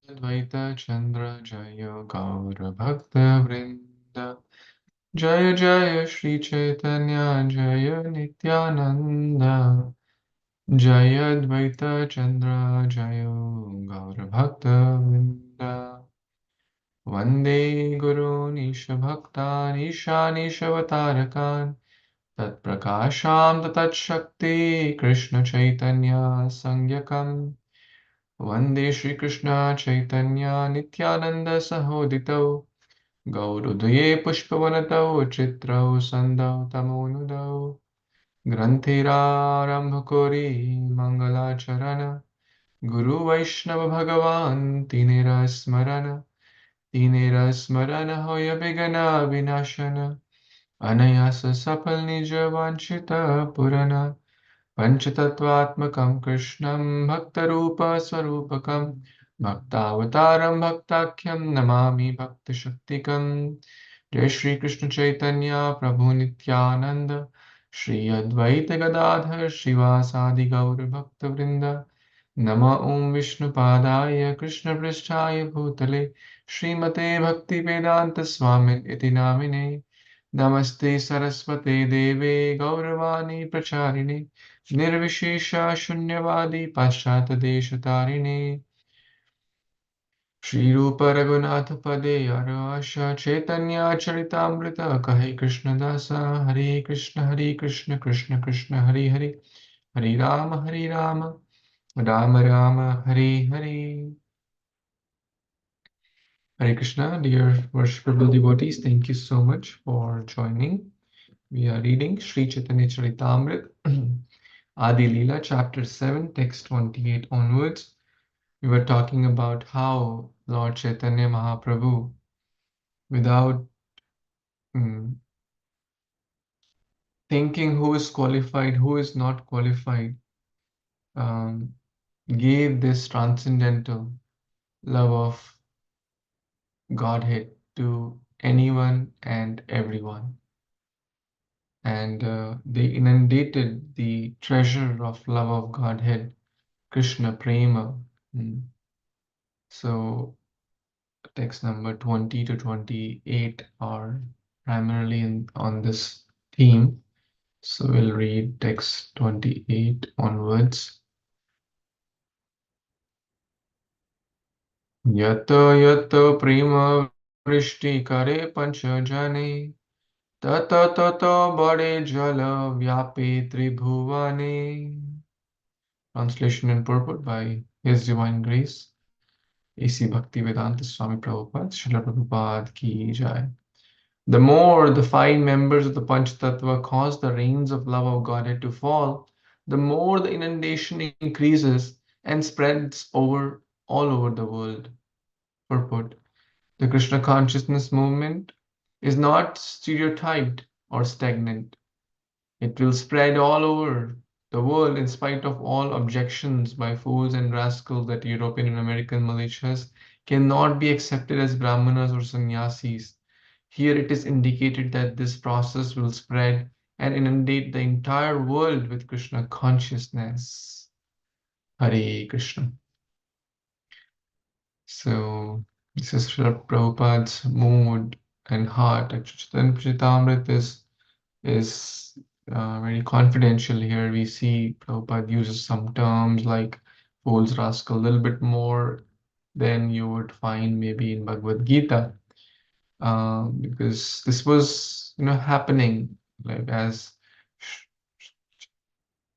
Advaita Chandra Jaya Gaura Bhakta Vrinda Jaya Jaya Shri Chaitanya Jaya Nityananda Jaya Advaita Chandra Jaya Gaura Bhakta Vrinda Vande Guru Nisha Bhaktan Isha Nishavatarakan Tat Prakasham Tat Shakti Krishna Chaitanya Sangyakam Vande Shri Krishna Chaitanya Nityananda Sahodito Gaurudaya Pushpavanatau Chitrau Sandau Tamonudau Grantherarambhakori Mangalacharana Guru Vaishnava Bhagavan Tinera Smarana Hoya Vigana Vinashana Anayasa Sapal Nija Vanchita Purana Panchatattvaत्मकं कृष्णं भक्तरूपस्वरूपकं भक्तावतारं भक्ताख्यं नमामि भक्तशक्तिकं जय श्री कृष्ण चैतन्य प्रभु नित्यानंद श्री अद्वैत गदाधर श्रीवासादि गौर भक्तवृंद नम ओं विष्णुपादाय कृष्णपृष्ठाय भूतले श्रीमते भक्तिवेदांत स्वामिन् इति नामिने नमस्ते सरस्वते देवे गौरवाणी प्रचारिणे निर्विशेषा शून्यवादी पाश्चात्यदेशतारिणे श्रीरूप रघुनाथ पदे आशा चैतन्य चरितामृत कहे कृष्णदास हरे Krishna Krishna Krishna Hare Hare Hare Ram Ram Ram Hare Hare Hare Krishna, dear worshipable devotees, thank you so much for joining. We are reading Sri Chaitanya Charitamrita, Adi Lila, chapter 7, text 28 onwards. We were talking about how Lord Chaitanya Mahaprabhu, without mm, thinking who is qualified, who is not qualified, um, gave this transcendental love of Godhead to anyone and everyone. And they inundated the treasure of love of Godhead, Krishna Prema. Mm. So text number 20 to 28 are primarily on this theme. So we'll read text 28 onwards. Yata yata prema vrishti kare pancha jane tata tata bade jala vyapi tribhuvane. Translation and purport by His Divine Grace, A.C. Bhaktivedanta Swami Prabhupada, Srila Prabhupada ki jai. The more the five members of the Panchatattva cause the rains of love of Godhead to fall, the more the inundation increases and spreads all over the world. Purport: the Krishna consciousness movement is not stereotyped or stagnant. It will spread all over the world in spite of all objections by fools and rascals that European and American militias cannot be accepted as brahmanas or sannyasis. Here it is indicated that this process will spread and inundate the entire world with Krishna consciousness. Hare Krishna. So this is Srila Prabhupada's mood and heart. Chaitanya Charitamrita is very confidential here. We see Prabhupada uses some terms like fool's rascal a little bit more than you would find maybe in Bhagavad Gita, because this was happening like as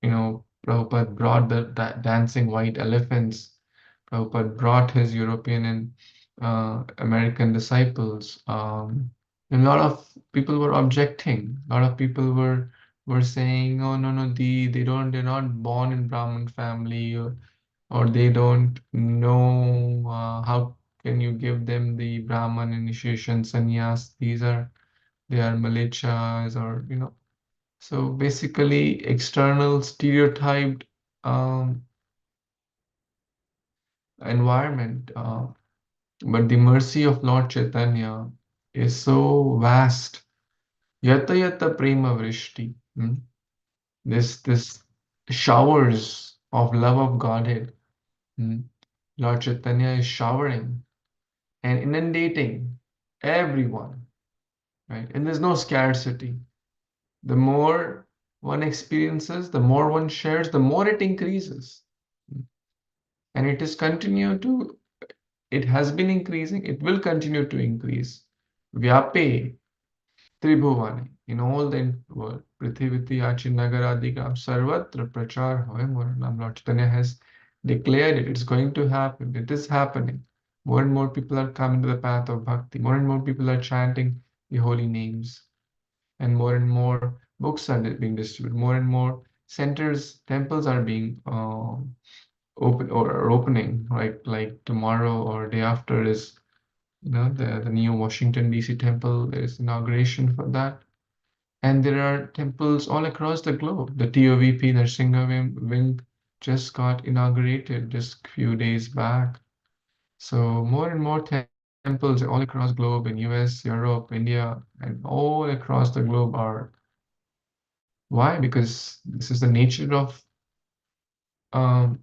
Prabhupada brought the dancing white elephants. Prabhupada brought his European and American disciples. And a lot of people were objecting. A lot of people were saying, "Oh no, no, they're not born in Brahmin family, or they don't know how can you give them the Brahman initiation, sannyas? They are malechas, or so basically, external stereotyped environment. But the mercy of Lord Chaitanya is so vast. Yata yata prema vrishti. This showers of love of Godhead. Hmm. Lord Chaitanya is showering and inundating everyone, right? And there's no scarcity. The more one experiences, the more one shares, the more it increases. And it is continue to, it has been increasing, it will continue to increase. Vyape Tribhuvane, in all the world, Prithiviti Achinagaradigram Sarvatra Prachar Hoy Moranam. Lord Chaitanya has declared it. It's going to happen. It is happening. More and more people are coming to the path of bhakti. More and more people are chanting the holy names. And more books are being distributed. More and more centers, temples are being open or are opening. Right, like tomorrow or day after is the new Washington DC temple. There is inauguration for that. And there are temples all across the globe. The TOVP Narsingha wing just got inaugurated just a few days back. So more and more temples all across globe in US, Europe, India, and all across the globe are. Why? Because this is the nature of um,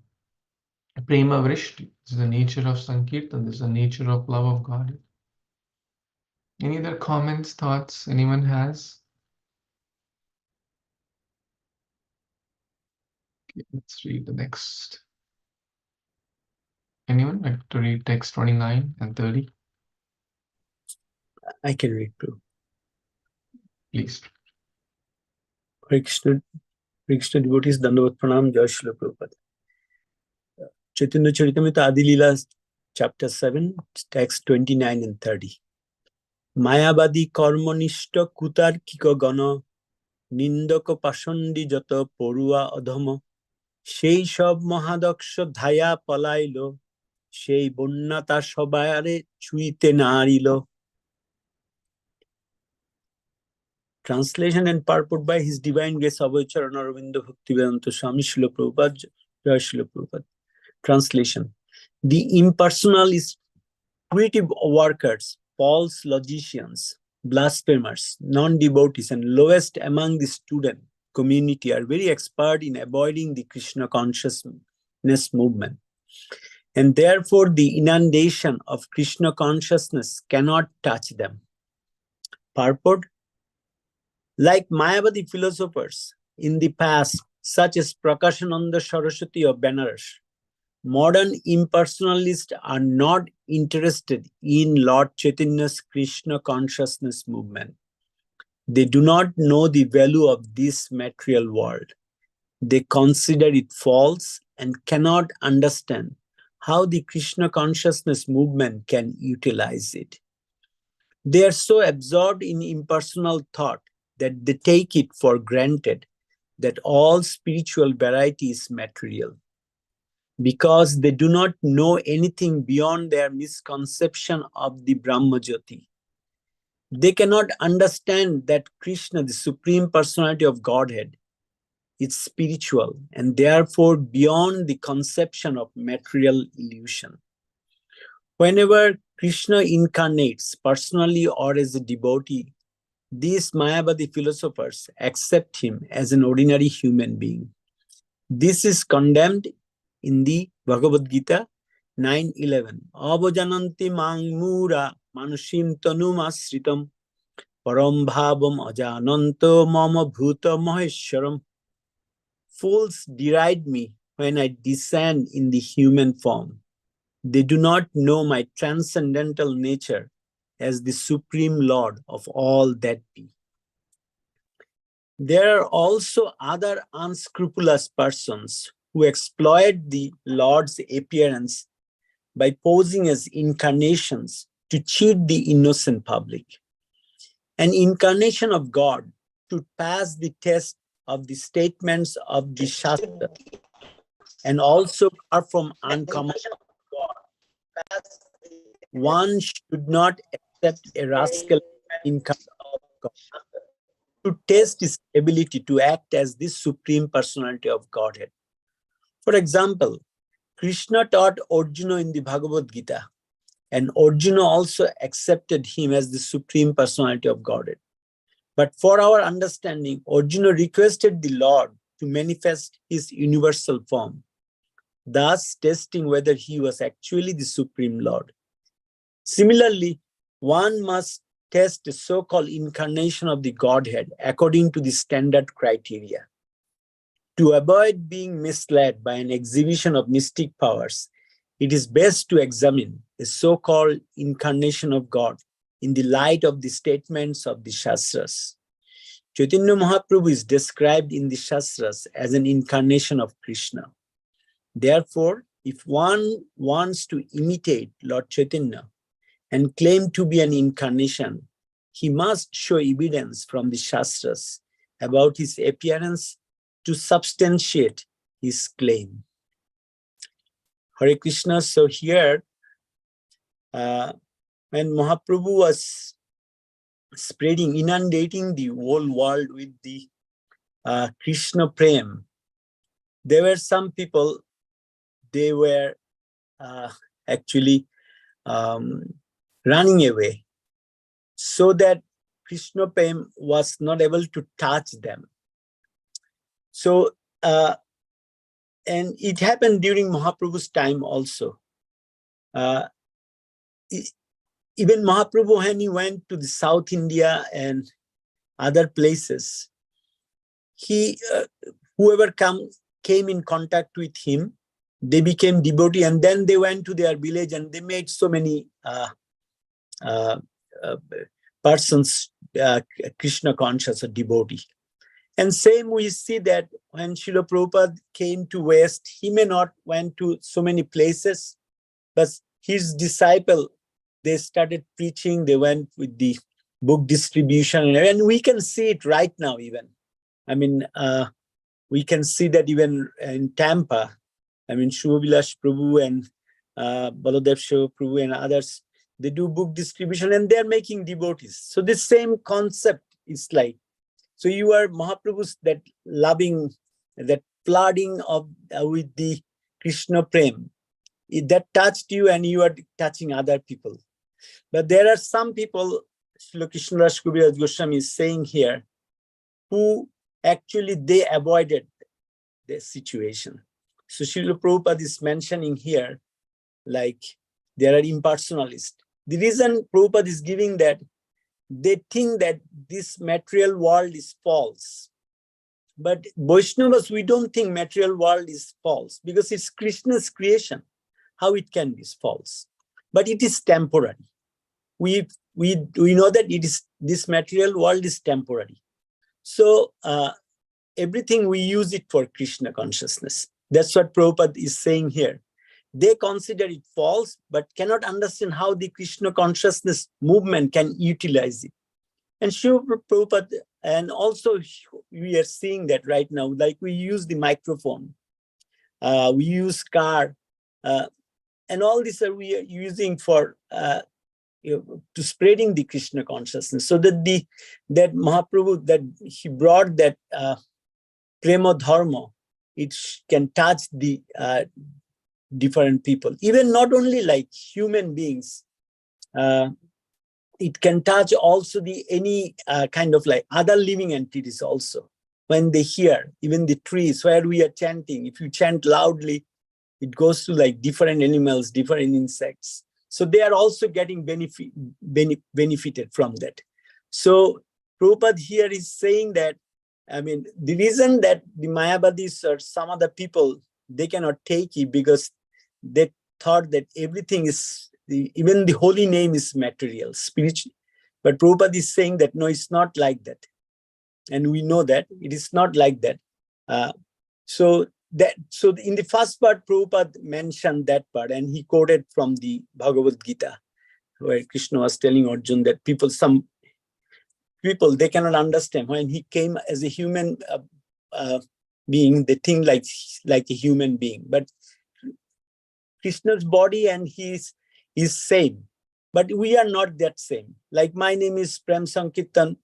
Prema Vrishti. This is the nature of Sankirtan. This is the nature of love of God. Any other comments, thoughts anyone has? Okay, let's read the next. Anyone like to read text 29 and 30? I can read too. Please. Hare Krishna devotees, Dandavat Pranam, Jai Srila Prabhupada. Caitanya Caritamrita Adi Lila, chapter 7, text 29 and 30. Mayabadi karmanishta kutarkika gana নিন্দক পাষণ্ডী যত পড়ুয়া অধম সেই সব মহাদক্ষ ধায়া পলাইল সেই বন্যা তার সবারে ছুঁইতে নারিল. Translation and purport by His Divine Grace Abhay Charan Aurobindo Bhaktivedanta Swami Srila Prabhupada Jai Srila Prabhupada. Translation: the impersonal is creative workers, false logicians, blasphemers, non-devotees, and lowest among the student community are very expert in avoiding the Krishna consciousness movement. And therefore, the inundation of Krishna consciousness cannot touch them. Purport: like Mayavadi philosophers in the past, such as Prakashananda Saraswati of Benares, modern impersonalists are not interested in Lord Chaitanya's Krishna consciousness movement. They do not know the value of this material world. They consider it false and cannot understand how the Krishna consciousness movement can utilize it. They are so absorbed in impersonal thought that they take it for granted that all spiritual variety is material. Because they do not know anything beyond their misconception of the Brahmajyoti. They cannot understand that Krishna, the Supreme Personality of Godhead, is spiritual and therefore beyond the conception of material illusion. Whenever Krishna incarnates personally or as a devotee, these Mayavadi philosophers accept him as an ordinary human being. This is condemned in the Bhagavad Gita 9:11. Avajananti mang mura manushim tanum asritam param bhavam ajananto mama bhuta maheshwaram. Fools deride me when I descend in the human form. They do not know my transcendental nature as the Supreme Lord of all that be. There are also other unscrupulous persons who exploit the Lord's appearance by posing as incarnations to cheat the innocent public. An incarnation of God to pass the test of the statements of the Shastra and also perform uncommon. One should not accept a rascal incarnation of God to test his ability to act as the Supreme Personality of Godhead. For example, Krishna taught Arjuna in the Bhagavad Gita, and Arjuna also accepted him as the Supreme Personality of Godhead. But for our understanding, Arjuna requested the Lord to manifest his universal form. thus testing whether he was actually the Supreme Lord. Similarly, one must test the so-called incarnation of the Godhead according to the standard criteria. To avoid being misled by an exhibition of mystic powers, it is best to examine the so-called incarnation of God in the light of the statements of the Shastras. Chaitanya Mahaprabhu is described in the Shastras as an incarnation of Krishna. Therefore, if one wants to imitate Lord Chaitanya and claim to be an incarnation, he must show evidence from the Shastras about his appearance to substantiate his claim. Hare Krishna. So here, when Mahaprabhu was spreading, inundating the whole world with the Krishna Prem, there were some people, they were actually running away, so that Krishna Prem was not able to touch them. So, and it happened during Mahaprabhu's time also. Even Mahaprabhu, when he went to the South India and other places, he, whoever came in contact with him, they became devotee, and then they went to their village and they made so many persons Krishna conscious or devotee. And same we see that when Srila Prabhupada came to West, he may not went to so many places, but his disciple, they started preaching, they went with the book distribution, and we can see it right now even. I mean, we can see that even in Tampa, I mean, Shubhavilash Prabhu and Baladev Shiva Prabhu and others, they do book distribution and they're making devotees. So the same concept is like, so you are Mahaprabhu's that loving, that flooding of with the Krishna Prem, that touched you and you are touching other people. But there are some people, Srila Krishnadas Kaviraj Goswami is saying here, who actually they avoided the situation. So Srila Prabhupada is mentioning here, like there are impersonalists. The reason Prabhupada is giving that, they think that this material world is false. But Vaishnavas, we don't think material world is false because it's Krishna's creation. How it can be false? But it is temporary. We know that it is, this material world is temporary. So everything we use it for Krishna consciousness. That's what Prabhupada is saying here. They consider it false, but cannot understand how the Krishna consciousness movement can utilize it. And Shiva Prabhupada, and also we are seeing that right now, like we use the microphone, we use car, and all this we are using for to spreading the Krishna consciousness, so that that Mahaprabhu, that he brought that prema dharma, it can touch the different people, even not only like human beings. It can touch also the any kind of like other living entities also. When they hear, even the trees where we are chanting, if you chant loudly, it goes to like different animals, different insects. So they are also getting benefited from that. So Prabhupada here is saying that, I mean, the reason that the Mayavadis or some other people, they cannot take it because they thought that everything is, even the holy name is material, spiritual. But Prabhupada is saying that, no, it's not like that. And we know that it is not like that. So in the first part, Prabhupada mentioned that part, and he quoted from the Bhagavad Gita, where Krishna was telling Arjuna that some people, they cannot understand. When he came as a human being, they think like a human being. But Krishna's body and he is same. But we are not that same. Like my name is Prem Sankirtan,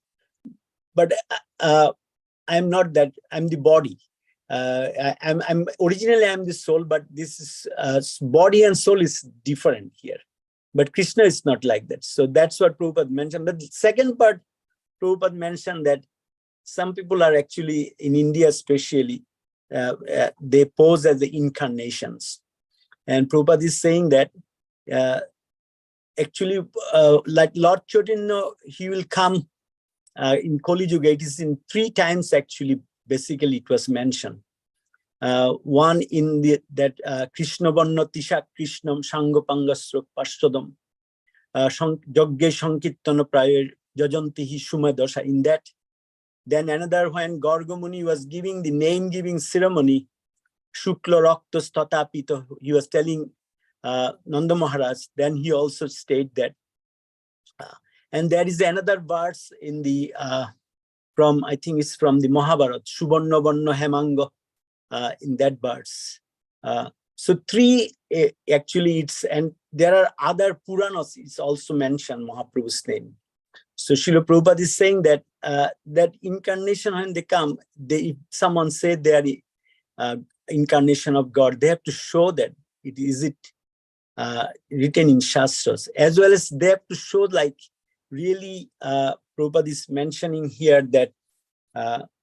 but I'm not that. I'm the body. I'm originally I'm the soul, but this is body and soul is different here. But Krishna is not like that. So that's what Prabhupada mentioned. But the second part, Prabhupada mentioned that some people are actually in India, especially they pose as the incarnations. And Prabhupada is saying that actually, like Lord Chaitanya, he will come in Kali Yuga. It is in 3 times actually, basically it was mentioned. One in that Krishna Varna Tisha Krishnam Sangopangasra Pashadam Jogge Sankirtana Praya Jajantihi Sumadasha. In that, then another when Gargamuni was giving the name giving ceremony, Shukla Raktas Tatapita, he was telling Nanda Maharaj, then he also stated that. And there is another verse in the from, I think it's from the Mahabharata, Subarna Varna Hemanga, in that verse. So 3 actually it's, and there are other Puranas, it's also mentioned Mahaprabhu's name. So Srila Prabhupada is saying that that incarnation, when they come, if someone say they are incarnation of God, they have to show that it is written in Shastras, as well as they have to show like really Prabhupada is mentioning here that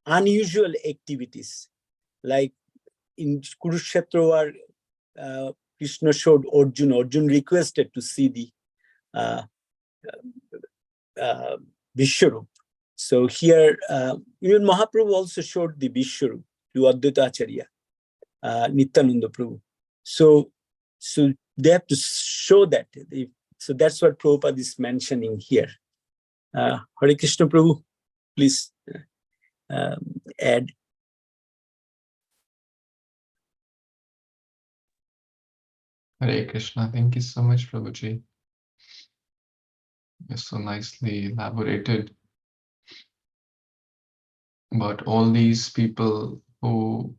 unusual activities, like in Kurukshetra where Krishna showed Arjuna requested to see the Vishwarup. So here, even Mahaprabhu also showed the Vishwarup to Advaita Acharya, Nityananda Prabhu. So they have to show that. So that's what Prabhupada is mentioning here. Hare Krishna Prabhu, please add. Hare Krishna. Thank you so much, Prabhuji. You so nicely elaborated about all these people who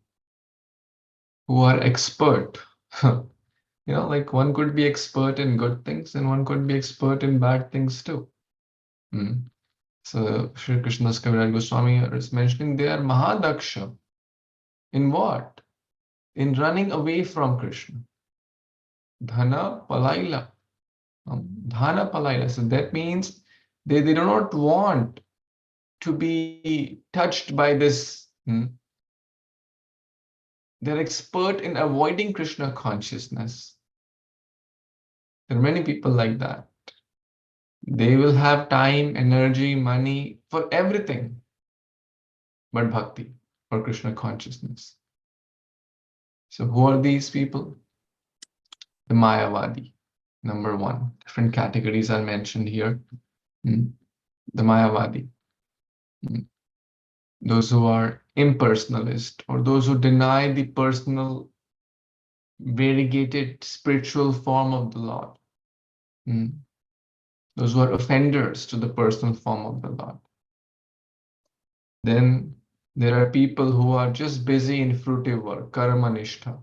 are expert. You know, like one could be expert in good things and one could be expert in bad things too. So Sri Krishna's Kaviraj Goswami is mentioning they are Mahadaksha. In what? In running away from Krishna. Dhana Palaila. Dhana Palaila. So that means they do not want to be touched by this. They're expert in avoiding Krishna consciousness. There are many people like that. They will have time, energy, money for everything but bhakti or Krishna consciousness. So who are these people? The Mayavadi, number 1. Different categories are mentioned here. The Mayavadi. Those who are impersonalist, or those who deny the personal, variegated spiritual form of the Lord. Those who are offenders to the personal form of the Lord. Then there are people who are just busy in fruitive work, karma nishtha.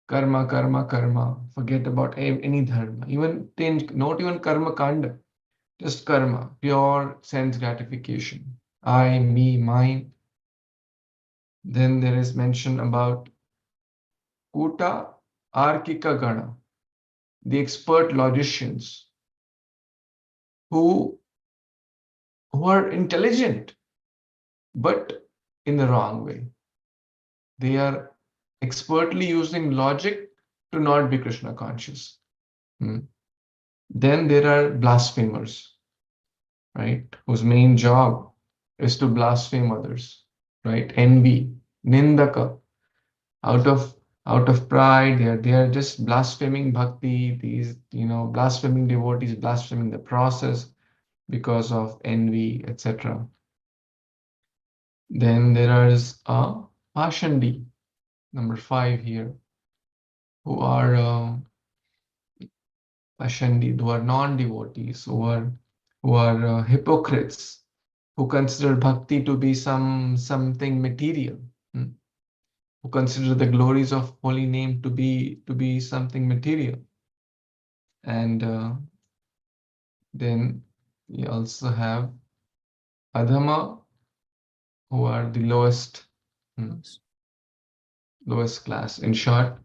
Karma, karma, karma. Forget about any dharma. Even not even karma kanda. Just karma, pure sense gratification. I, me, mine. Then there is mention about Kuta Arkika Gana, the expert logicians who are intelligent, but in the wrong way. They are expertly using logic to not be Krishna conscious. Then there are blasphemers, right? Whose main job is to blaspheme others, right? Envy, nindaka, out of pride, they are just blaspheming bhakti. These blaspheming devotees, blaspheming the process because of envy, etc. Then there is a Pashandi, number 5 here, who are Pashandi, who are non-devotees, who are hypocrites, who consider bhakti to be something material, who consider the glories of holy name to be something material. And then we also have Adhama, who are the lowest class. In short,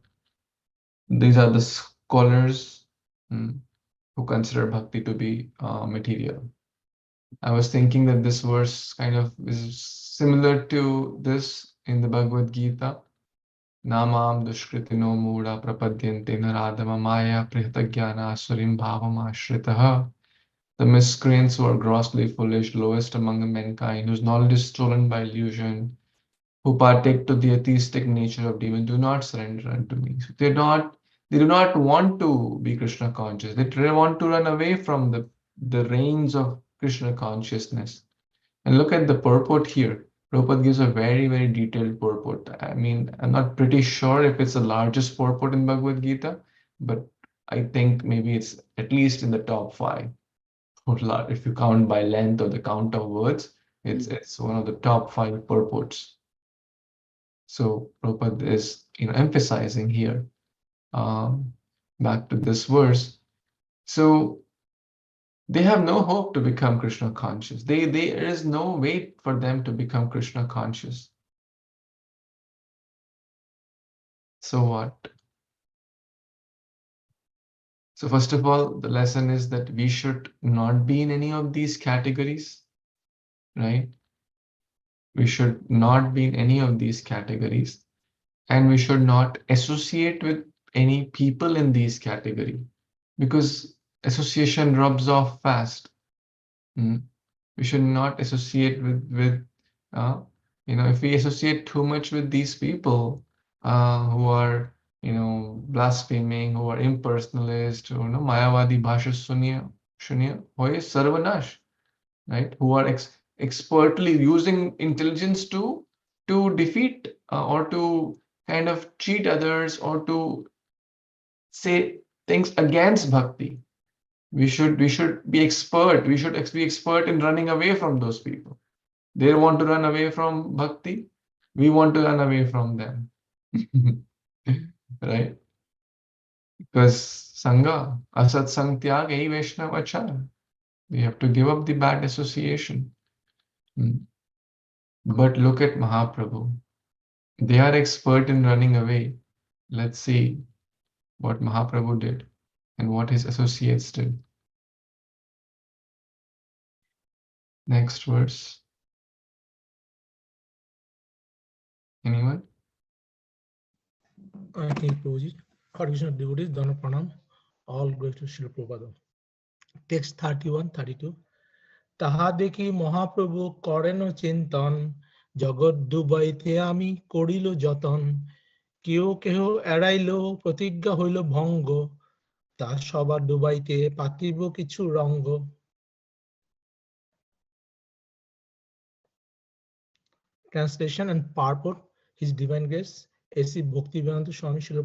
these are the scholars who consider bhakti to be material. I was thinking that this verse kind of is similar to this in the Bhagavad Gita. Namam dushkritino mudha prapadyante naradama maya prihatagyana asurim bhavam ashritaha. The miscreants who are grossly foolish, lowest among the mankind, whose knowledge is stolen by illusion, who partake to the atheistic nature of demon, do not surrender unto me. So they do not want to be Krishna conscious. They want to run away from the reins of Krishna consciousness. And look at the purport here. Prabhupada gives a very, very detailed purport. I mean, I'm not pretty sure if it's the largest purport in Bhagavad Gita, but I think maybe it's at least in the top five. If you count by length or the count of words, it's one of the top five purports. So Prabhupada is emphasizing here. Back to this verse. So they have no hope to become Krishna conscious. There is no way for them to become Krishna conscious. So what? So first of all, the lesson is that we should not be in any of these categories, right? We should not be in any of these categories, and we should not associate with any people in these category, because association rubs off fast. We should not associate with if we associate too much with these people who are blaspheming, who are impersonalist, who mayavadi bhasha shunya hoye sarvanash, right? Who are expertly using intelligence to defeat or to kind of cheat others or to say things against bhakti. We should be expert. We should be expert in running away from those people. They want to run away from bhakti. We want to run away from them. Right? Because sangha, asat sang tyag, ei vaishnav achar. We have to give up the bad association. But look at Mahaprabhu. They are expert in running away. Let's see what Mahaprabhu did and what his associates did. Next verse. Anyone? I think Prabhuji, Hare Krishna devotees, Dana Pranam, all glory to Srila Prabhupada. Text 31, 32. তাহা দেখি মহাপ্রভু করেন চিন্তন, জগৎ ডুবাইতে আমি করিল যতন, কেউ কেহ এড়াইল প্রতিজ্ঞা হইল ভঙ্গ, তা সবার ডুবাইতে পাতিব কিছু রঙ্গ। Translation and purport. His Divine Grace, A.C. Bhaktivedanta Swami Srila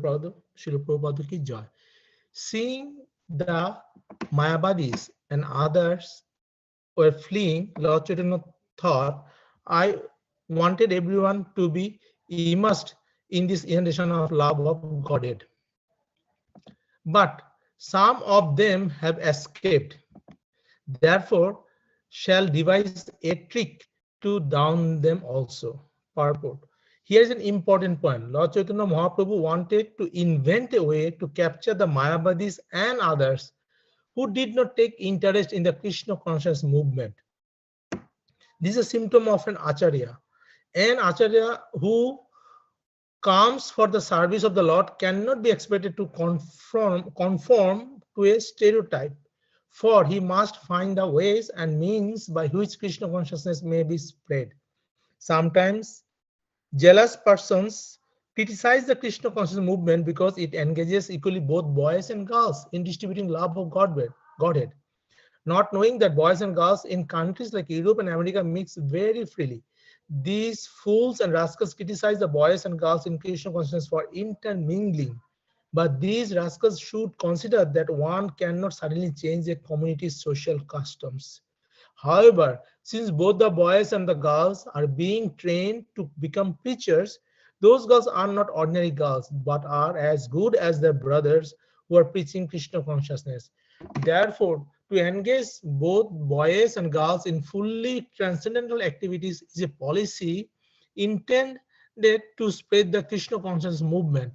Prabhupada ki joy. Seeing the Mayavadis and others were fleeing, Lord Chaitanya thought, I wanted everyone to be immersed in this inundation of love of Godhead. But some of them have escaped. Therefore, shall devise a trick to down them also. Purport. Here's an important point. Lord Chaitanya Mahaprabhu wanted to invent a way to capture the Mayavadis and others who did not take interest in the Krishna conscious movement. This is a symptom of an acharya. An acharya who comes for the service of the Lord cannot be expected to conform to a stereotype, for he must find the ways and means by which Krishna consciousness may be spread. Sometimes jealous persons criticize the Krishna consciousness movement because it engages equally both boys and girls in distributing love of Godhead, not knowing that boys and girls in countries like Europe and America mix very freely. These fools and rascals criticize the boys and girls in Krishna consciousness for intermingling. But these rascals should consider that one cannot suddenly change a community's social customs. However, since both the boys and the girls are being trained to become preachers, those girls are not ordinary girls, but are as good as their brothers who are preaching Krishna consciousness. Therefore, to engage both boys and girls in fully transcendental activities is a policy intended to spread the Krishna consciousness movement.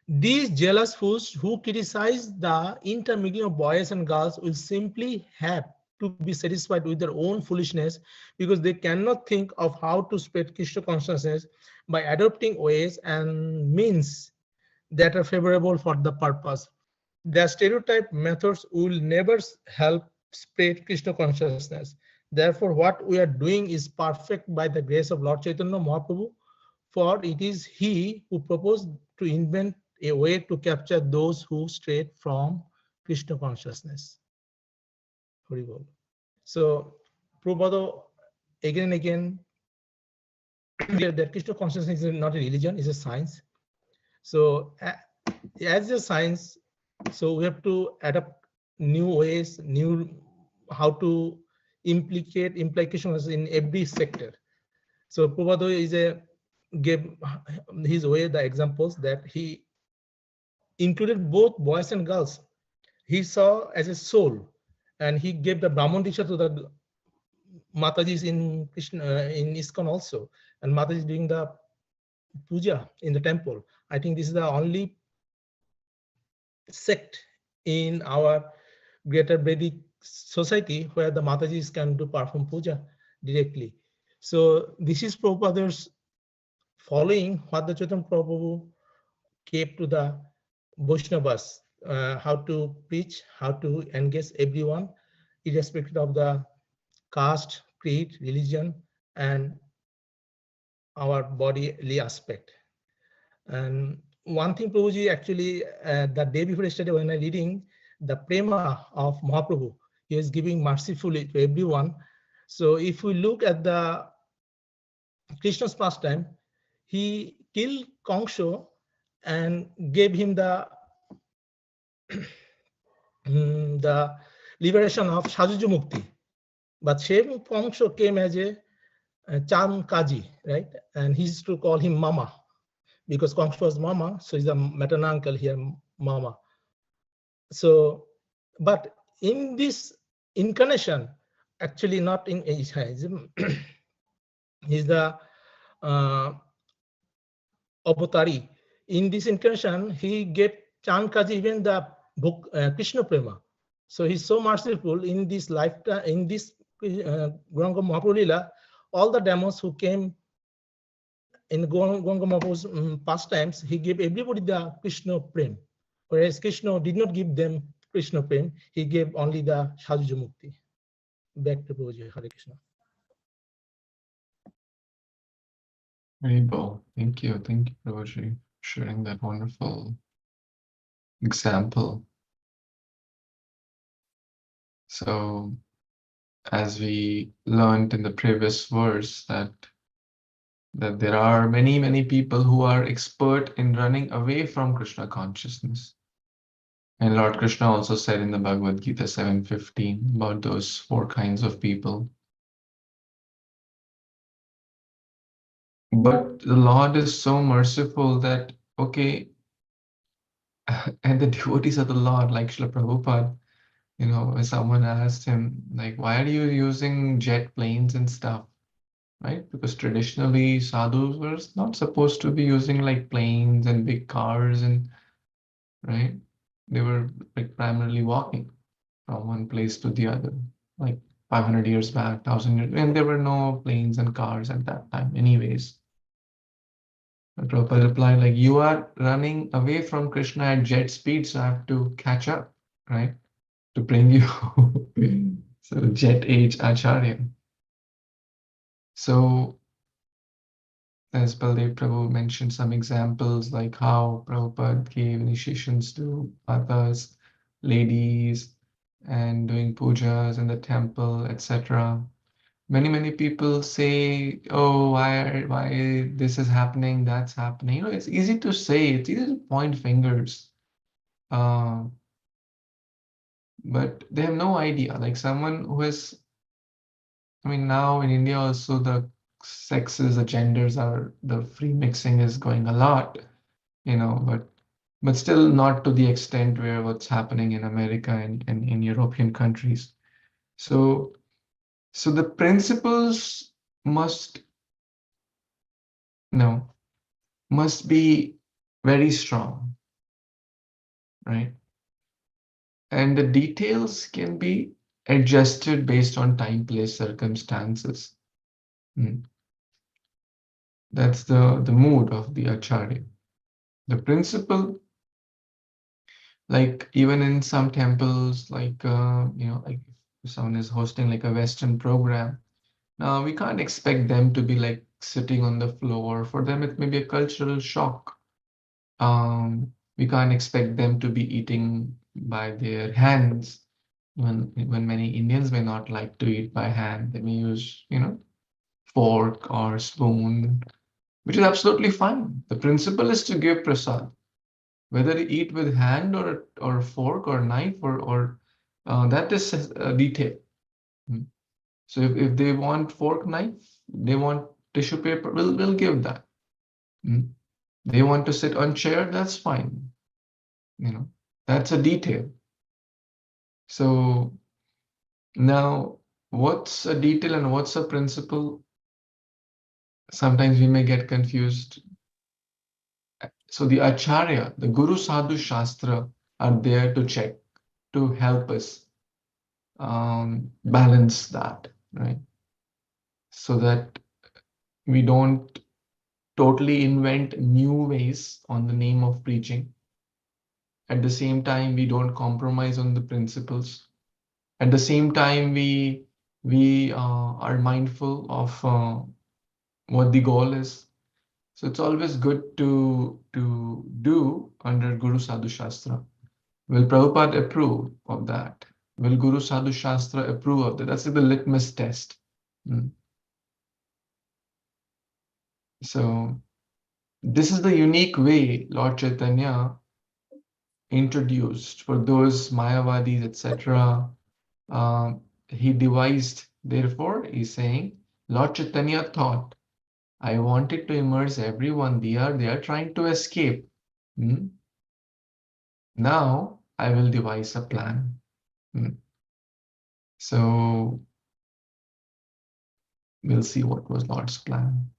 These jealous fools who criticize the intermingling of boys and girls will simply have to be satisfied with their own foolishness, because they cannot think of how to spread Krishna consciousness by adopting ways and means that are favorable for the purpose. The stereotype methods will never help spread Krishna consciousness. Therefore, what we are doing is perfect by the grace of Lord Chaitanya Mahaprabhu, for it is he who proposed to invent a way to capture those who strayed from Krishna consciousness. Horrible. So, Prabhupada again and again clear that Krishna consciousness is not a religion, it's a science. So, as a science, so we have to adapt new ways, new how to implicate implications in every sector. So Prabhupada is gave his way the examples that he included both boys and girls. He saw as a soul, and he gave the Brahman Diksha to the Matajis in Krishna in ISKCON also, and Mataji doing the puja in the temple. I think this is the only sect in our greater Vedic society where the Matajis can do perform puja directly. So this is Prabhupada's following what the Chaitanya Prabhu gave to the Vaishnavas, how to preach, how to engage everyone, irrespective of the caste, creed, religion, and our bodily aspect. And one thing Prabhuji actually, the day before yesterday when I reading the prema of Mahaprabhu, he is giving mercifully to everyone. So if we look at the Krishna's pastime, he killed Kangsho and gave him the the liberation of Sajuju Mukti. But same Kangsho came as a Cham Kaji, right? And he used to call him Mama, because Kangsho was Mama, so he's the maternal uncle here, Mama. So, but in this incarnation, actually not in Ishaism, he's the Avatari. In this incarnation, he gave Chankaji even the book Krishna Prema. So he's so merciful in this lifetime, in this Gauranga Mahaprabhu Lila, all the demons who came in Gauranga Mahaprabhu's pastimes, he gave everybody the Krishna Prem. Whereas Krishna did not give them Krishna Prem, he gave only the Sajuja Mukti. Back to Prabhuji, Hare Krishna. Rainbow. Thank you, Prabhuji, for sharing that wonderful example. So, as we learned in the previous verse, that there are many people who are expert in running away from Krishna consciousness. And Lord Krishna also said in the Bhagavad Gita 7:15 about those 4 kinds of people. But the Lord is so merciful that, okay, and the devotees of the Lord, like Srila Prabhupada, you know, when someone asked him, like, why are you using jet planes and stuff, right? Because traditionally sadhus were not supposed to be using like planes and big cars, and right? They were like primarily walking from one place to the other, like 500 years back, 1,000 years, and there were no planes and cars at that time anyways. And Prabhupada replied, like, you are running away from Krishna at jet speed, so I have to catch up, right? To bring you so jet age Acharya. So as Baldev Prabhu mentioned some examples, like how Prabhupada gave initiations to others, ladies, and doing pujas in the temple, etc. Many people say, oh, why this is happening, that's happening. You know, it's easy to say, it's easy to point fingers. But they have no idea. Like someone who is, I mean, now in India also the sexes, the genders are, the free mixing is going a lot, you know, but still not to the extent where what's happening in America and in European countries. So the principles must be very strong, right? And the details can be adjusted based on time, place, circumstances. That's the mood of the Acharya. The principle, like even in some temples, like like if someone is hosting like a Western program, now we can't expect them to be like sitting on the floor. For them, it may be a cultural shock. We can't expect them to be eating by their hands. When many Indians may not like to eat by hand, they may use, fork or spoon, which is absolutely fine. The principle is to give prasad, whether you eat with hand or fork or knife or that is a detail. So if they want fork, knife, they want tissue paper, we'll give that. They want to sit on chair, that's fine. That's a detail. So now, what's a detail and what's a principle? Sometimes we may get confused. So the Acharya, the Guru Sadhu Shastra are there to check, to help us balance that, right? So that we don't totally invent new ways on the name of preaching. At the same time, we don't compromise on the principles. At the same time, we are mindful of what the goal is. So it's always good to do under Guru Sadhu Shastra. Will Prabhupada approve of that? Will Guru Sadhu Shastra approve of that? That's the litmus test. So this is the unique way Lord Chaitanya introduced for those Mayavadis, etc. He devised, therefore, he's saying, Lord Chaitanya thought, I wanted to immerse everyone. They are trying to escape. Now I will devise a plan. So we'll see what was Lord's plan.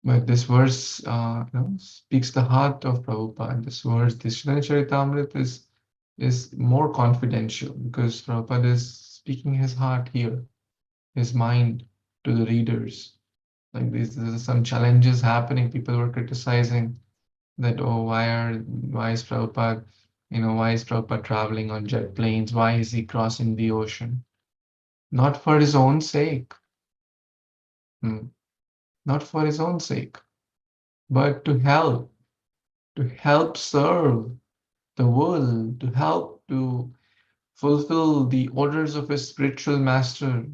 But this verse speaks the heart of Prabhupada. This verse, this Caitanya Caritamrita is more confidential because Prabhupada is speaking his heart here, his mind to the readers. Like there's some challenges happening. People were criticizing that, oh, why is Prabhupada, why is Prabhupada traveling on jet planes? Why is he crossing the ocean? Not for his own sake. Not for his own sake, but to help serve the world, to help to fulfill the orders of his spiritual master,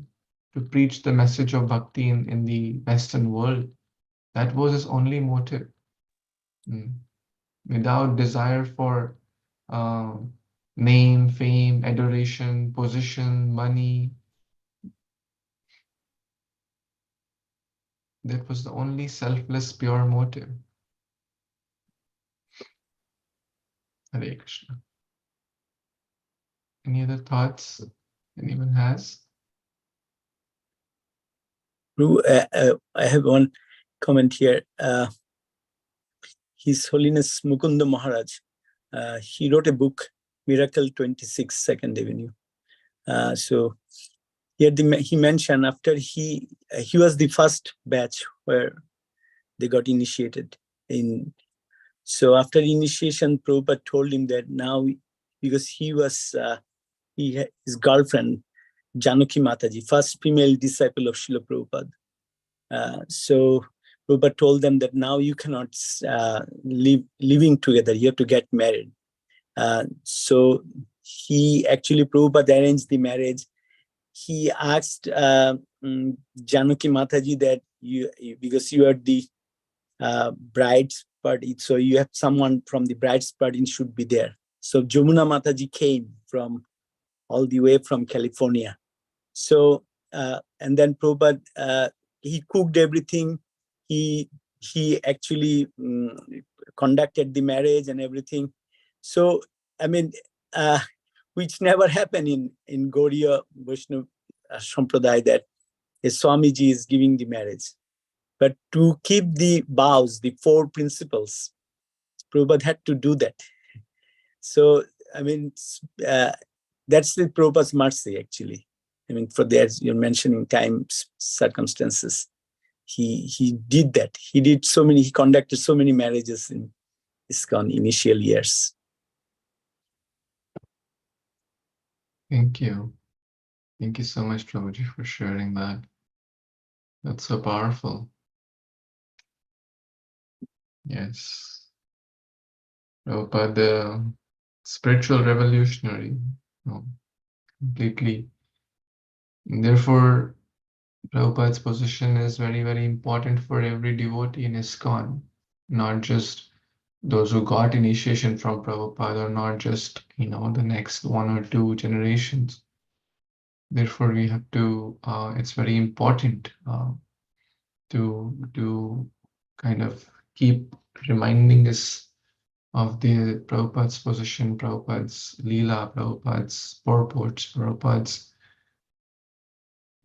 to preach the message of bhakti in the Western world. That was his only motive. Without desire for name, fame, adoration, position, money. That was the only selfless, pure motive. Hare Krishna. Any other thoughts anyone has? I have one comment here. His Holiness Mukunda Maharaj, he wrote a book, Miracle 26, Second Avenue. So here he mentioned after he was the first batch where they got initiated in. So after initiation, Prabhupada told him that now, because he was his girlfriend, Janaki Mataji, first female disciple of Srila Prabhupada. So Prabhupada told them that now you cannot living together, you have to get married. So he actually, Prabhupada arranged the marriage. He asked Janaki Mataji that because you are the bride's party, so you have someone from the bride's party should be there. So Jamuna Mataji came from all the way from California. So and then Prabhupada, he cooked everything. He actually conducted the marriage and everything. So I mean, which never happened in Gaudiya Vaishnava Sampradaya, that a Swamiji is giving the marriage. But to keep the vows, the 4 principles, Prabhupada had to do that. So I mean, That's the Prabhupada's mercy, actually. I mean, for the, as you're mentioning, time circumstances, he did that. He conducted so many marriages in ISKCON initial years. Thank you. Thank you so much, Prabhuji, for sharing that. That's so powerful. Yes. Prabhupada, the spiritual revolutionary, completely. And therefore, Prabhupada's position is very, very important for every devotee in ISKCON, not just those who got initiation from Prabhupada, or not just, the next 1 or 2 generations. Therefore, we have to, it's very important to kind of keep reminding us of the Prabhupada's position, Prabhupada's Lila, Prabhupada's purports, Prabhupada's,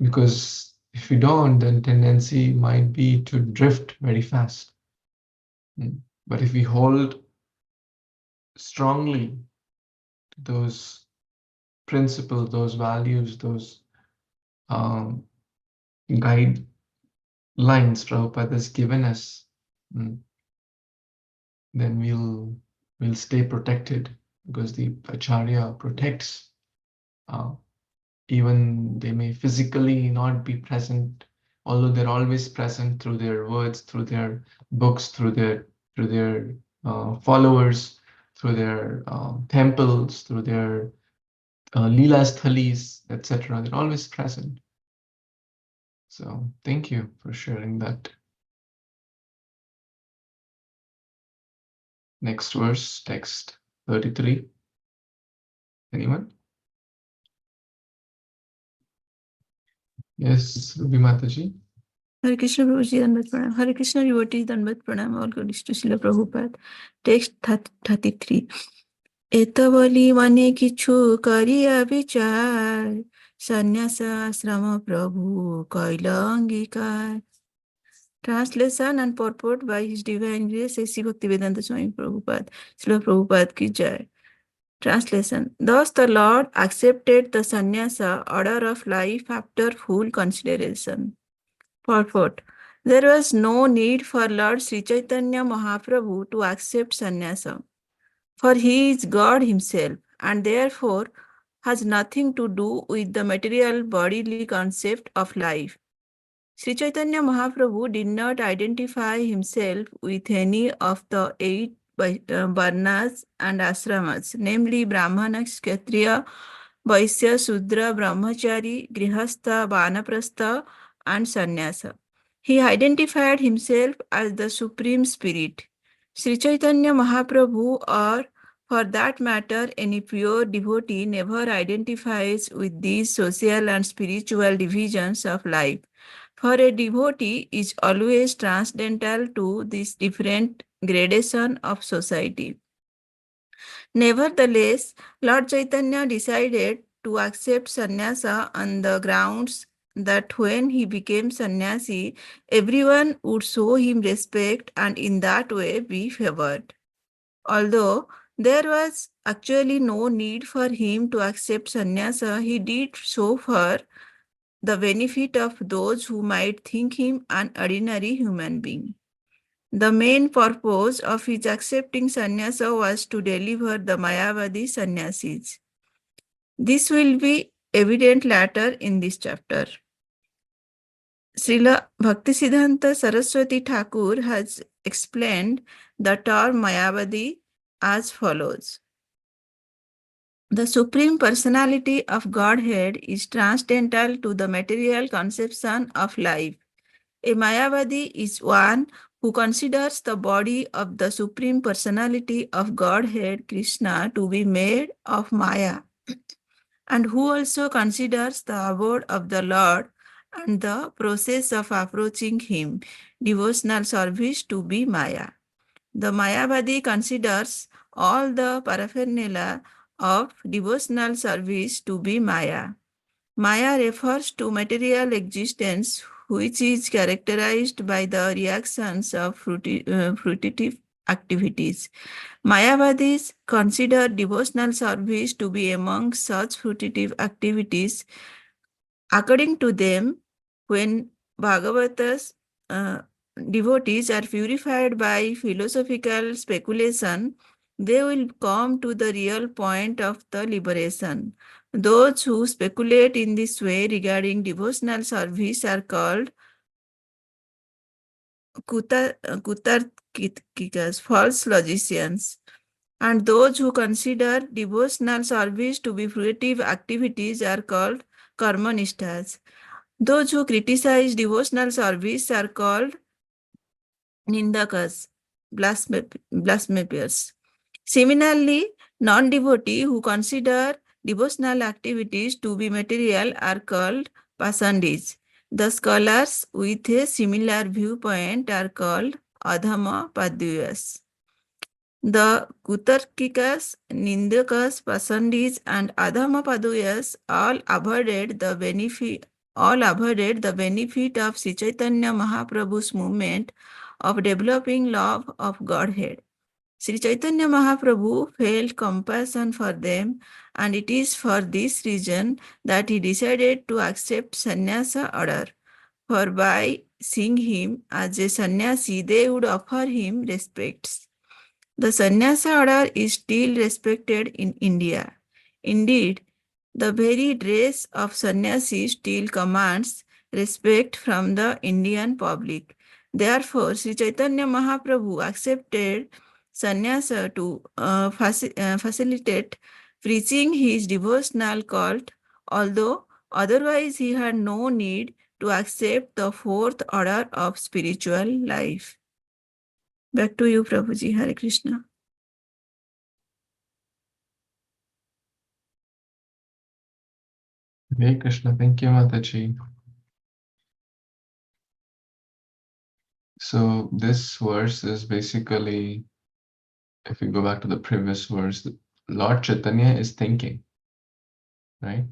because if we don't, then tendency might be to drift very fast. But if we hold strongly to those principles, those values, those guidelines Prabhupada has given us, then we'll stay protected, because the Acharya protects. Even they may physically not be present, although they're always present through their words, through their books, through their followers, through their temples, through their Lila sthalis, etc. They're always present. So thank you for sharing that. Next verse, text 33. Anyone? Yes, Ruby Mataji. Hare Krishna Prabhuji, Dandavat Pranam. Hare Krishna devotees, Dandavat Pranam. All glories to Srila Prabhupada. Text 33. एतवली मने किछु करिया विचार संन्यास आश्रम प्रभु कैल अंगीकार. Translation and purport by His Divine Grace A.C. Bhaktivedanta Swami Prabhupada. Srila Prabhupada ki jai. Translation. Thus the Lord accepted the sannyasa order of life after full consideration. Purport. There was no need for Lord Sri Chaitanya Mahaprabhu to accept sannyasa, for he is God himself and therefore has nothing to do with the material bodily concept of life. Sri Chaitanya Mahaprabhu did not identify himself with any of the 8 varnas and ashramas, namely Brahmana, Kshatriya, Vaisya, Sudra, Brahmachari, Grihastha, Vanaprastha, and Sannyasa. He identified himself as the Supreme Spirit. Sri Chaitanya Mahaprabhu, or for that matter, any pure devotee, never identifies with these social and spiritual divisions of life. For a devotee is always transcendental to this different gradation of society. Nevertheless, Lord Chaitanya decided to accept sannyasa on the grounds that when he became sannyasi, everyone would show him respect and in that way be favored. Although there was actually no need for him to accept sannyasa, he did so for the benefit of those who might think him an ordinary human being. The main purpose of his accepting sannyasa was to deliver the Mayavadi sannyasis. This will be evident later in this chapter. Srila Bhaktisiddhanta Saraswati Thakur has explained the term Mayavadi as follows. The Supreme Personality of Godhead is transcendental to the material conception of life. A Mayavadi is one who considers the body of the Supreme Personality of Godhead, Krishna, to be made of Maya, and who also considers the abode of the Lord and the process of approaching him, devotional service, to be Maya. The Mayavadi considers all the paraphernalia of devotional service to be Maya. Maya refers to material existence, which is characterized by the reactions of fruitive activities. Mayavadis consider devotional service to be among such fruitive activities. According to them, when Bhagavatas devotees are purified by philosophical speculation, they will come to the real point of the liberation. Those who speculate in this way regarding devotional service are called kutarkikas, false logicians. And those who consider devotional service to be fruitive activities are called karmanishtas. Those who criticize devotional service are called nindakas, blasphemers. Similarly, non-devotee who consider devotional activities to be material are called pasandis. The scholars with a similar viewpoint are called adhama paduyas. The Kutarkikas, Nindakas, Pasandis, and Adhamapaduyas all avoided the benefit of Sri Chaitanya Mahaprabhu's movement of developing love of Godhead. Sri Chaitanya Mahaprabhu felt compassion for them, and it is for this reason that he decided to accept sannyasa order. For by seeing him as a sannyasi, they would offer him respects. The sannyasa order is still respected in India. Indeed, the very dress of sannyasi still commands respect from the Indian public. Therefore, Sri Chaitanya Mahaprabhu accepted sannyasa to facilitate preaching his devotional cult, although otherwise he had no need to accept the fourth order of spiritual life. Back to you, Prabhuji. Hare Krishna. Hare Krishna. Thank you, Mataji. So this verse is basically, if we go back to the previous verse, Lord Chaitanya is thinking, right?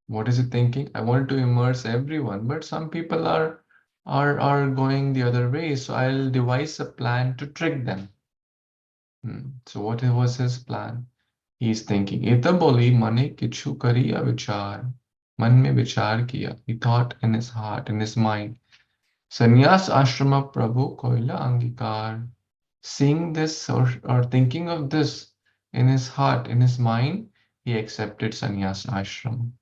What is he thinking? I want to immerse everyone, but some people are going the other way, so I'll devise a plan to trick them. So what was his plan? He's thinking, Eta boli mane kichu kariya vichar. Man mein vichar kiya. He thought in his heart, in his mind. Sannyas ashrama prabhu koila angikar. Seeing this or thinking of this in his heart, in his mind, he accepted sannyas ashram.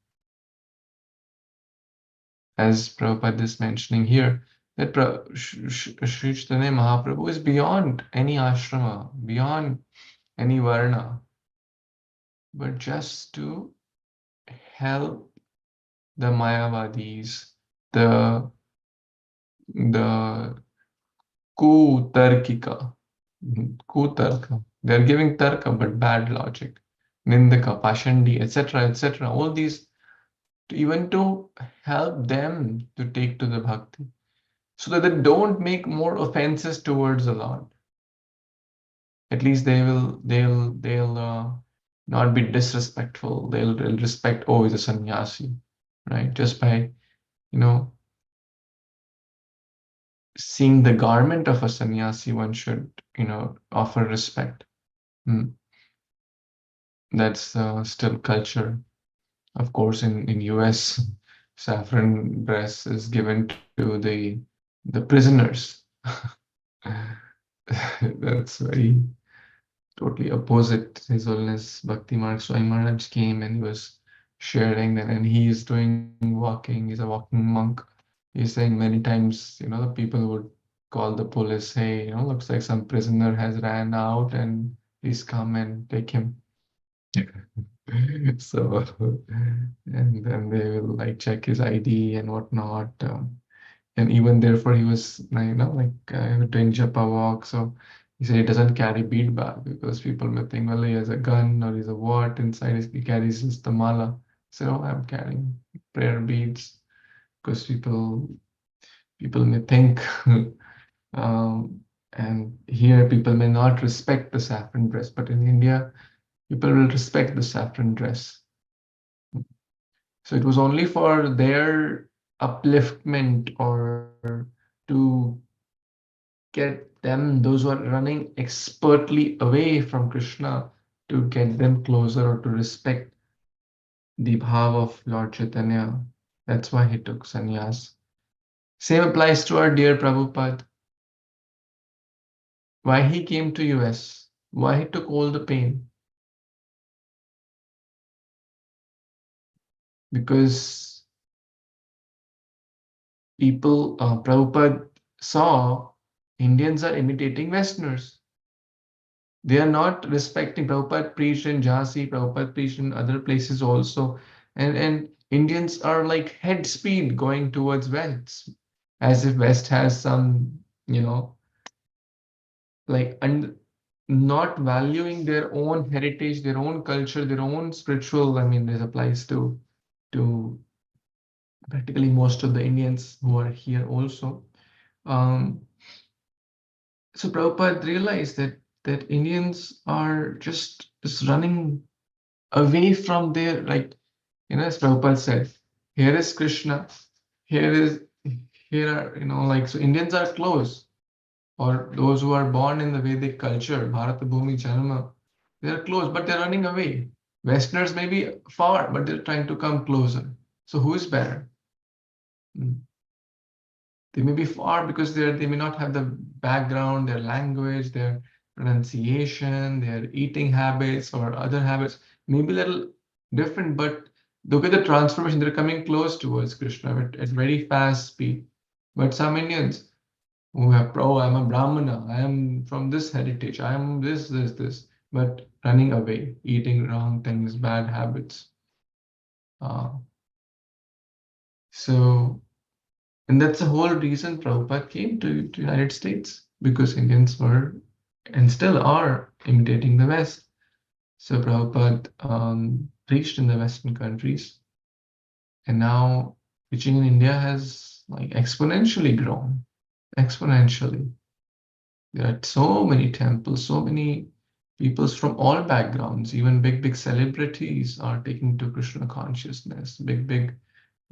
As Prabhupada is mentioning here, that Sri Chaitanya Mahaprabhu is beyond any ashrama, beyond any varna, but just to help the Mayavadis, the Kutarkika, Kutarka. They're giving Tarka, but bad logic. Nindaka, Pashandi, etc., etc. All these, even to help them to take to the bhakti, so that they don't make more offenses towards the Lord. At least they'll not be disrespectful. They'll respect, oh, he's a sannyasi, right? Just by, seeing the garment of a sannyasi, one should, offer respect. That's still culture. Of course, in US, saffron dress is given to the prisoners. That's very totally opposite. His Holiness Bhakti Marg Swami Maharaj came and he was sharing that, and he is doing walking. He's a walking monk. He's saying many times, the people would call the police, hey, looks like some prisoner has ran out and please come and take him. So, and then they will like check his ID and whatnot. And even therefore he was, doing japa walk. So he said he doesn't carry bead bag because people may think, well, he has a gun or he's a what inside. He carries just the mala. So I'm carrying prayer beads because people may think. And here people may not respect the saffron dress, but in India, people will respect the saffron dress. So it was only for their upliftment or to get them, those who are running expertly away from Krishna, to get them closer or to respect the bhav of Lord Chaitanya. That's why he took sannyas. Same applies to our dear Prabhupada. Why he came to US? Why he took all the pain? Because people, Prabhupada saw Indians are imitating Westerners. They are not respecting. Prabhupada preached in Jhansi, Prabhupada preached in other places also. And Indians are like head speed going towards West, as if West has some, like, and not valuing their own heritage, their own culture, their own spiritual. I mean, this applies to practically most of the Indians who are here also. Um, so Prabhupada realized that Indians are just running away from their, like, as Prabhupada said, here is Krishna, here is here are, like, so Indians are close, or those who are born in the Vedic culture, Bharata Bhumi Janma, they are close, but they're running away. Westerners may be far, but they're trying to come closer. So who is better? They may be far because they may not have the background, their language, their pronunciation, their eating habits or other habits may be a little different, but look at the transformation. They're coming close towards Krishna at very fast speed. But some Indians who have, oh, I'm a Brahmana, I am from this heritage, I am this, but running away, eating wrong things, bad habits. So And that's the whole reason Prabhupada came to United States, because Indians were and still are imitating the West. So Prabhupada preached in the Western countries, and now preaching in India has like exponentially grown, exponentially. There are so many temples, so many peoples from all backgrounds, even big celebrities are taking to Krishna consciousness, big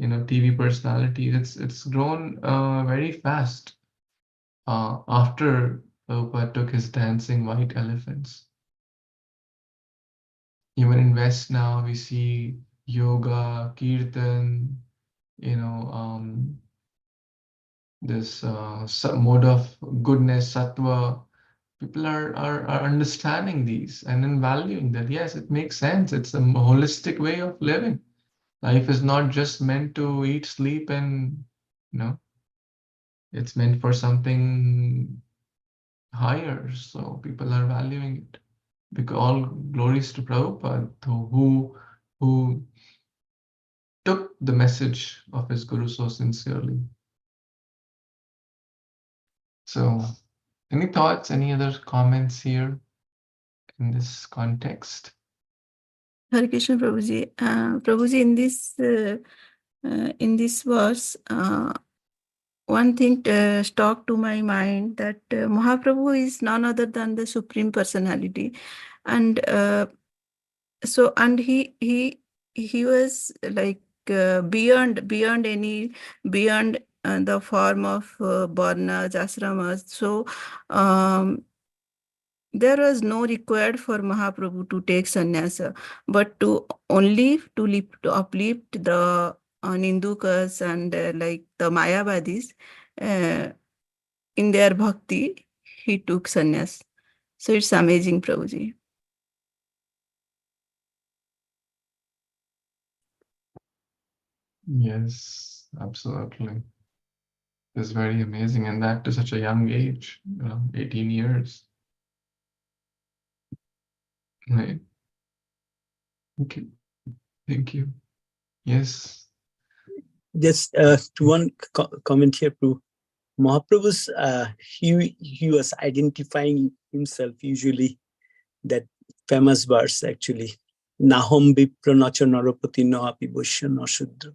TV personalities. It's grown very fast after Prabhupada took his dancing white elephants. Even in West now, we see yoga, kirtan, this mode of goodness, sattva. People are understanding these and then valuing that. Yes, it makes sense. It's a holistic way of living. Life is not just meant to eat, sleep, and it's meant for something higher. So people are valuing it. Because all glories to Prabhupada, who took the message of his guru so sincerely. So, any thoughts, any other comments here in this context? Hare Krishna, Prabhuji. Prabhuji, in this verse, one thing stuck to my mind, that Mahaprabhu is none other than the Supreme Personality, and he was like beyond the form of varnas, ashramas. So there was no required for Mahaprabhu to take sannyasa, but to uplift the Nindukas and like the Mayavadis in their bhakti, he took sannyas. So it's amazing, Prabhuji. Yes, absolutely. It's very amazing, and that to such a young age, 18 years. Right. Okay. Thank you. Yes. Just one comment here, Prabhu. Mahaprabhu's he was identifying himself usually that famous verse actually. Naham vipra nacha narapati na api vaishya na shudra.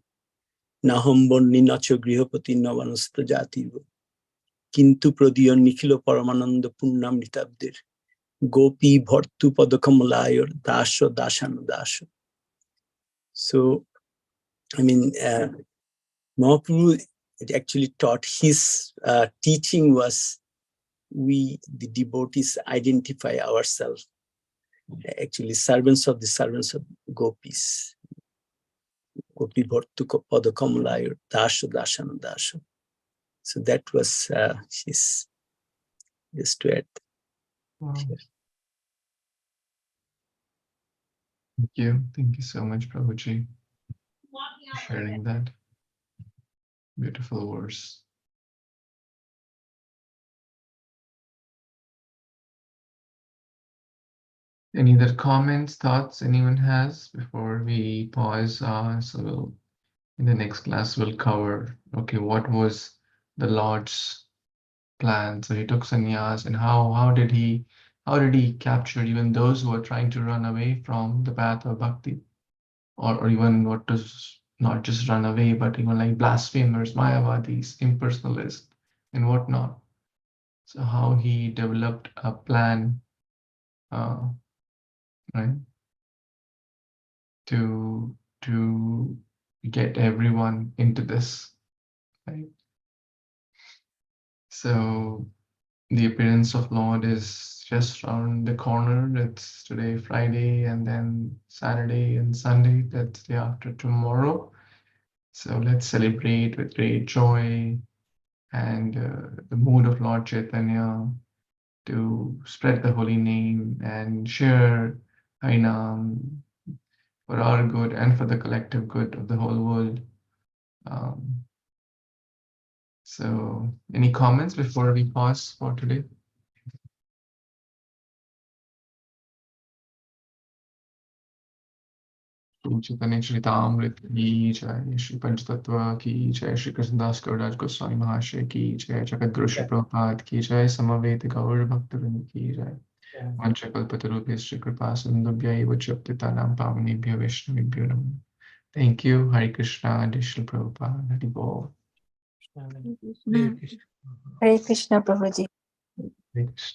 Naham bonni nacha grihapati na vanasta jatirva. Kintu pradiya nikhilo paramananda punnamritabdir. Gopi bhartu padakamalaya dasha dashana dasha. So, I mean, Mahaprabhu actually taught his teaching was we, the devotees, identify ourselves actually servants of gopis. Gopi Bhartu Pada Kamalayur Dasha Dashana Dasha. So that was his just to add. Wow. Thank you so much, Prabhuji, for sharing that beautiful verse. Any other comments, thoughts anyone has before we pause? So in the next class, we'll cover, okay, what was the Lord's plan? So he took sannyas, and how did he capture even those who are trying to run away from the path of bhakti, or even what does not just run away, but even like blasphemers, mayavadis, impersonalists, and whatnot. So how he developed a plan, right, to get everyone into this, right? So the appearance of Lord is just around the corner. It's today, Friday, and then Saturday and Sunday. That's the day after tomorrow. So let's celebrate with great joy and the mood of Lord Chaitanya to spread the holy name and share Harinam for our good and for the collective good of the whole world. So any comments before we pause for today? Shri Caitanya Caritamrita ki jai, Shri Panchatattva ki jai, Shri Krishnadas Kaviraj Goswami Mahashaya ki jai, Jagadguru Shri Prabhupada ki jai, Samaveta Gaur Bhaktivinoda ki jai. Vanchakalpatarubhya Shri Kripa Sindhubhya eva Chaptitanam Pavanebhyo Vaishnavibhyo Namo. Thank you. Hare Krishna, Shri Prabhupada, Hari Bol. Hare Krishna. Hare Krishna, Prabhuji. Hare Krishna.